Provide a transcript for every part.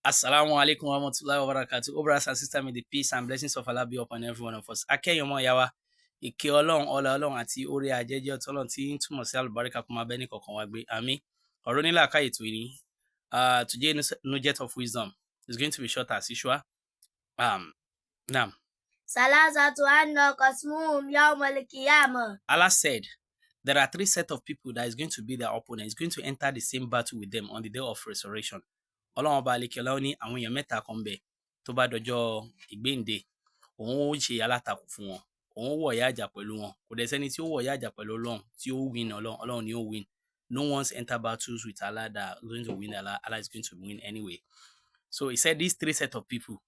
Assalamu alaikum wa rahmatullahi wa barakatuh. O brothers and sisters, may the peace and blessings of Allah be upon every one of us. Akẹ́yìn ọmọ ìyá wa, ìkẹ́ Ọlọ́run, ọlá Ọlọ́run àti orí ajẹ́jẹ́ ọ̀tọ̀ Ọlọ́run tí ń túmọ̀ sí àlùbáríkà kó máa bẹ ní kọ̀ọ̀kan wa gbé. Àmín. Ọ̀rọ̀ nílà káyè tó ní. Today nugget of wisdom is going to be short as usual. Now, Salasatu anna qasmuhum yawm al-qiyamah. Allah said there are three sets of people that is going to be their opponent. Is going to enter the same battle with them on the day of resurrection. Ọlọ́run ọba àlekèọlá ó ní àwọn èèyàn mẹ́ta kan bẹ tó bá dọjọ́ ìgbéǹde òun ó ṣe alátakò fún wọn, òun ó wọ̀ ìyà àjà pẹ̀lú wọn, kò dẹ̀ sẹ́ni tí ó wọ̀ ìyà àjà pẹ̀lú Ọlọ́run tí ó win Ọlọ́run ni ó win. No one's enter battles with Allah that is going to win Allah. Allah is going to win anyway. So he said these three sets of people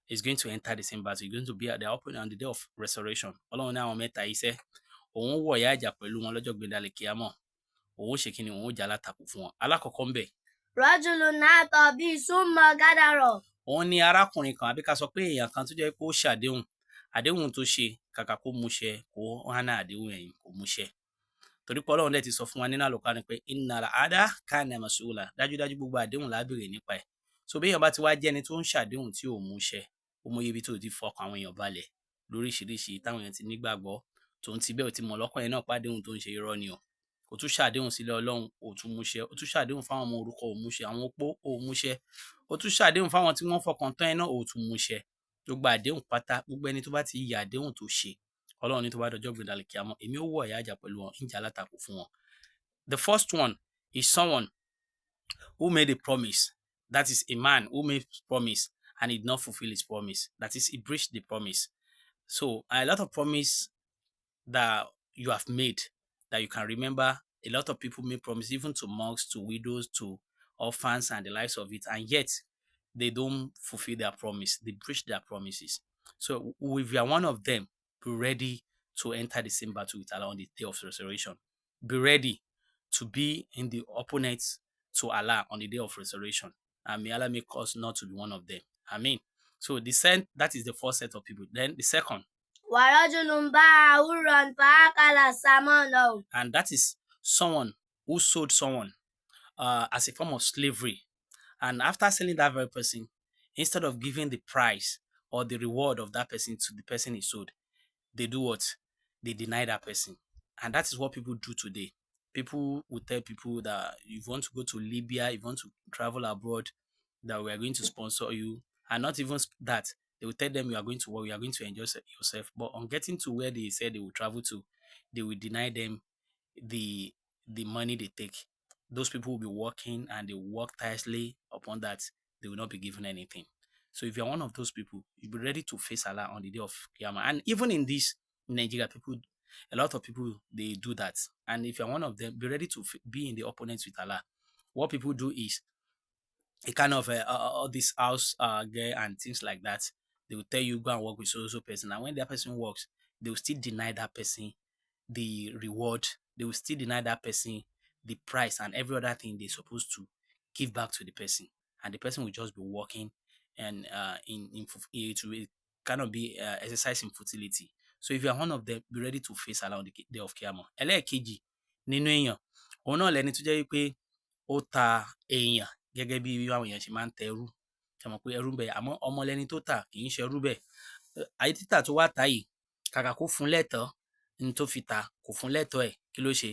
is going to enter the same battle. He's going to be at the opponent on the day of resurrection. Ọlọ́run ní àwọn mẹ́ta yìí sẹ́ òun ó wọ̀ ìyà àjà pẹ̀lú wọn lọ́jọ́ gbẹ̀dẹ̀ kíámọ̀, òun ó ṣe kíni, òun ó jà alátakò fún wọn. Alákọ̀ọ́kọ́ ń bẹ Rajulun ata bi summa gadara. òun ni arákùnrin kan àbí ká sọ pé èèyàn kan tó jẹ́ pé ó ṣàdéhùn, àdéhùn tó ṣe kàkà kó múṣẹ kó hánà àdéhùn ẹ̀yìn kò múṣẹ. Torí pé Ọlọ́run dẹ̀ ti sọ fún wa nínú Al-Qur'an pé innal ahda kana mas'ula, dájúdájú gbogbo àdéhùn la béèrè nípa ẹ̀. So bí èèyàn bá ti wá jẹ́ ẹni tó ń ṣàdéhùn tí ò múṣẹ, ó mọ ibi tó ti fọkàn àwọn èèyàn balẹ̀ lóríṣiríṣi táwọn èèyàn ti nígbàgbọ́ tó ń ti bẹ́ẹ̀ ò ti mọ̀ lọ́kàn yẹn náà pàdéhùn tó ń ṣe irọ́ ni o. Ó tún ṣàdéhùn sílẹ̀ Ọlọ́run ó tún múṣẹ, ó tún ṣàdéhùn fáwọn ọmọ òrukàn ó múṣẹ, àwọn opó ó múṣẹ, ó tún ṣàdéhùn fáwọn tí wọ́n fọkàn tán ẹ náà ó tún múṣẹ. Gbogbo àdéhùn pátá, gbogbo ẹni tó bá ti yà àdéhùn tó ṣe, Ọlọ́run ní tó bá dọjọ́ gbẹ̀dẹ̀ kíámọ̀ èmi ó wọ̀ ìyà àjà pẹ̀lú wọn, ń jà alátakò fún wọn. The first one is someone who made a promise. That is a man who made a promise and he did not fulfill his promise. That is, he breached the promise. So a lot of promise that you have made that you can remember, a lot of people make promise even to monks, to widows, to orphans and the likes of it, and yet they don't fulfill their promise. They breach their promises. So if you are one of them, be ready to enter the same battle with Allah on the day of resurrection. Be ready to be in the opponent to Allah on the day of resurrection. And may Allah make us not to be one of them. Amen. So that is the first set of people. Then the second. Wa rajulun ba'a hurran fa'akala samanahu. And that is someone who sold someone as a form of slavery. And after selling that very person, instead of giving the price or the reward of that person to the person he sold, they do what? They deny that person. And that is what people do today. People will tell people that if you want to go to Libya, if you want to travel abroad, that we are going to sponsor you. And not even that, they will tell them you are going to work, you are going to enjoy yourself. But on getting to where they said they will travel to, they will deny them the money they take. Those people will be working and they will work tirelessly upon that. They will not be given anything. So if you're one of those people, you'll be ready to face Allah on the day of Qiyamah. And even in Nigeria, a lot of people, they do that. And if you're one of them, be ready to be in the opponents with Allah. What people do is a kind of all this house girl and things like that. They will tell you go and work with so person. And when that person works, they will still deny that person the reward. They will still deny that person the price and every other thing they're supposed to give back to the person. And the person will just be working and it will kind of be exercising futility. So if you are one of them, be ready to face Allah on the day of Qiyamah. Ẹlẹ́ẹ̀kejì nínú èèyàn, òun náà lẹni tó jẹ́ wípé ó ta èèyàn gẹ́gẹ́ bí àwọn èèyàn ṣe máa ń tẹ ẹrú. Ṣé mọ̀ pé ẹrú ń bẹ, àmọ́ ọmọ lẹni tó tà kì í ṣe ẹrú bẹ́ẹ̀. Ayé títà tó wá ta yìí, kàkà kó fún lẹ́tọ̀ọ́ ní tó fi ta, kò fún lẹ́tọ̀ọ́ ẹ̀, kí ló ṣe?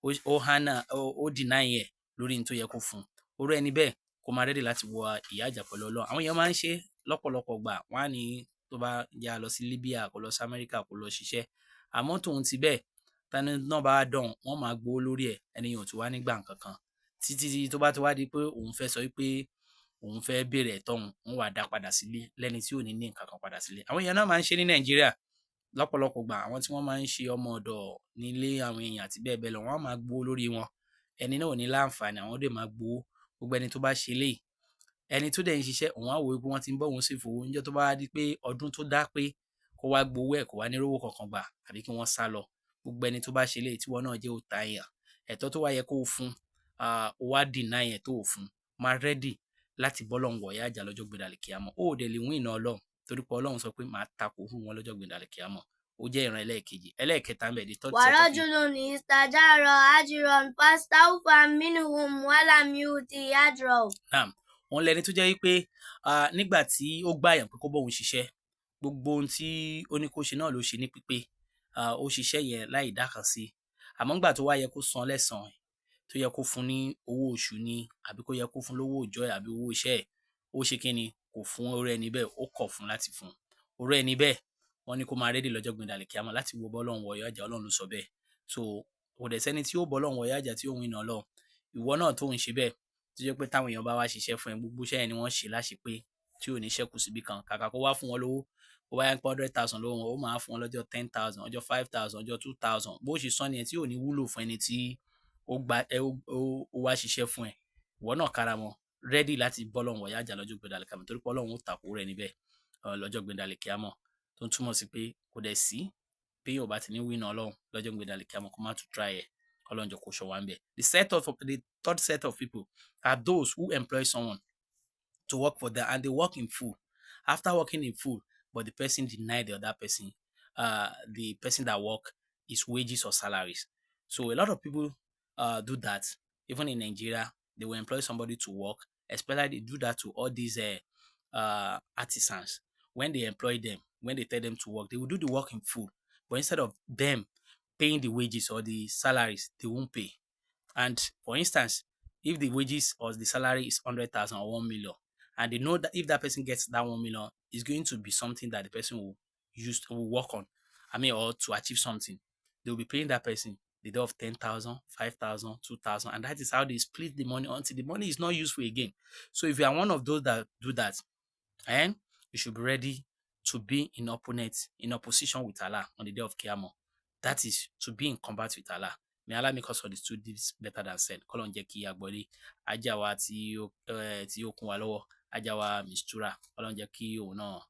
Ó deny ẹ̀ lórí ní tó yẹ kó fún. Orú ẹni bẹ́ẹ̀ kó máa ready láti wọ ìyà àjà pẹ̀lú Ọlọ́run. Àwọn èèyàn máa ń ṣe lọ́pọ̀lọpọ̀ gbà, wọ́n á ní tó bá yá lọ sí Libya, kó lọ sí America, kó lọ ṣiṣẹ́. Àmọ́ tòun ti bẹ́ẹ̀, tani náà bá dán, wọ́n máa gbowó lórí ẹ̀, ẹni yẹn ò ti wá nígbà kankan. Títí tó bá ti wá di pé òun fẹ́ sọ wípé òun fẹ́ béèrè ẹ̀tọ́ òun wá dá padà sílé lẹ́ni tí ò ní nǹkan kan padà sílé. Àwọn èèyàn náà máa ń ṣe ní Nàìjíríà lọ́pọ̀lọpọ̀ gbà, àwọn tí wọ́n máa ń ṣe ọmọ ọ̀dọ̀ nílé àwọn èèyàn àti bẹ́ẹ̀ bẹ́ẹ̀ lọ, wọ́n máa gbowó lórí wọn. Ẹni náà ò ní láǹfààní, àwọn dẹ̀ máa gbowó. Gbogbo ẹni tó bá ṣe léyìí, ẹni tó dẹ̀ ń ṣiṣẹ́, òun á wò wípé wọ́n ti ń bọ́ òun sí fowó. Níjọ́ tó bá di pé ọdún tó dá pé kó wá gbowó ẹ̀, kó wá ní rówó kankan gbà àbí kí wọ́n sá lọ. Gbogbo ẹni tó bá ṣe léyìí tí wọ́n náà jẹ́ òta èèyàn, ẹ̀tọ́ tó wá yẹ kó o fún, ó wá deny ẹ̀ tó o fún. Máa ready láti bọ́lọ́run wọ̀ ìyà àjà lọ́jọ́ gbẹ̀dẹ̀ kíámọ̀. Ó dẹ̀ lè win Ọlọ́run torí pé Ọlọ́run sọ pé màá takò fún wọn lọ́jọ́ gbẹ̀dẹ̀ kíámọ̀. Ó jẹ́ ìran ẹlẹ́ẹ̀kejì. Ẹlẹ́ẹ̀kẹta ń bẹ, the third set of people. Wa rajulun istajara ajran fastawfa minhum wa lam yuti ajrahu. òun lẹni tó jẹ́ wípé nígbà tí ó gbàyàn pé kó bóun ṣiṣẹ́, gbogbo ohun tí ó ní kó ṣe náà ló ṣe ní pípé, ó ṣiṣẹ́ yẹn láì dákan sí, àmọ́ nígbà tó wá yẹ kó san lẹ́san, tó yẹ kó fún ní owó oṣù ni àbí kó yẹ kó fún lówó òòjọ́ ẹ̀ àbí owó iṣẹ́ ẹ̀, ó ṣe kí ni, kò fún irú ẹni bẹ́ẹ̀, ó kọ̀ fún láti fún irú ẹni bẹ́ẹ̀. Wọ́n ní kó máa ready lọ́jọ́ gbéǹde àlìkìyámọ̀ láti wo bọ́lọ́run wọ yájà, Ọlọ́run ló sọ bẹ́ẹ̀. So kò dẹ̀ sẹ́ni tí ó bọ́lọ́run wọ yájà tí ó win Ọlọ́run. Ìwọ náà tó ń ṣe bẹ́ẹ̀, tó jẹ́ pé táwọn èèyàn bá wá ṣiṣẹ́ fún ẹ, gbogbo iṣẹ́ yẹn ni wọ́n ṣe láṣepé tí ò ní ṣẹ́kù síbi kan, kàkà kó wá fún wọn lówó, ó wá yẹn pé 100,000 lówó wọn, ó máa fún wọn lọ́jọ́ 10,000, ọjọ́ 5,000, ọjọ́ 2,000, bó ṣe sán ni ẹ tí ò ní wúlò fún ẹni tí ó wá ṣiṣẹ́ fún ẹ. Ìwọ náà káramọ́, ready láti bọ́lọ́run wọ yájà lọ́jọ́ gbéǹde àlìkìyámọ̀, torí pé Ọlọ́run ó takò rẹ̀ níbẹ̀ lọ́jọ́ gbéǹde àlìkìyámọ̀, tó ń túmọ̀ sí pé kò dẹ̀ sí bí yóò bá ti ní win Ọlọ́run lọ́jọ́ gbéǹde àlìkìyámọ̀, kó má tún try ẹ̀, Ọlọ́run jọ kó ṣọ́ wa ńbẹ̀. The third set of people are those who employ someone to work for them and they work in full. After working in full, but the person deny the other person, the person that work, his wages or salaries. So a lot of people do that. Even in Nigeria, they will employ somebody to work, especially they do that to all these artisans. When they employ them, when they tell them to work, they will do the work in full. But instead of them paying the wages or the salaries, they won't pay. And for instance, if the wages or the salary is 100,000 or 1 million, and they know that if that person gets that 1 million, it's going to be something that the person will work on, or to achieve something, they will be paying that person the day of 10,000, 5,000, 2,000, and that is how they split the money until the money is not useful again. So if you are one of those that do that, you should be ready to be in opposition with Allah on the day of Qiyamah. That is to be in combat with Allah. May Allah make us understand this better than said. Kọ́lọ́run jẹ́ kí a gbọ́ rí. Ajá wa tí ó kún wa lọ́wọ́, ajá wa Mistura, Kọ́lọ́run jẹ́ kí òun náà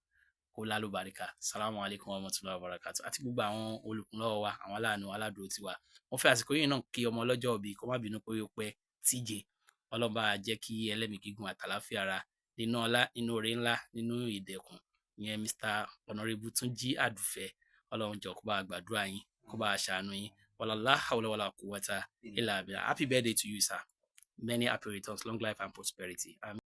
kó lálùbáríkà. Salamu alaikum wa rahmatullahi wa barakatuh. Àti gbogbo àwọn olùkúnlọ́wọ́ wa, àwọn aláàánú, aládùúró tiwa. Wọ́n fẹ́ àsìkò yìí náà kí ọmọ ọlọ́jọ́ òbí kó má bínú pé ó pẹ́, TJ. Ọlọ́run bá jẹ́ kí ẹlẹ́mìí gígùn àtàláfíà ara nínú ọlá, nínú oore ńlá, nínú ìdẹ̀kùn. Ìyẹn Mr. Honorable Túnjí Àdùfẹ́. Ọlọ́run jọ̀ọ́ kó bá gbàdúrà yín, kó bá ṣàánú yín. Wala hawla wala quwwata illa billah. Happy birthday to you, sir. Many happy returns, long life and prosperity. Amen.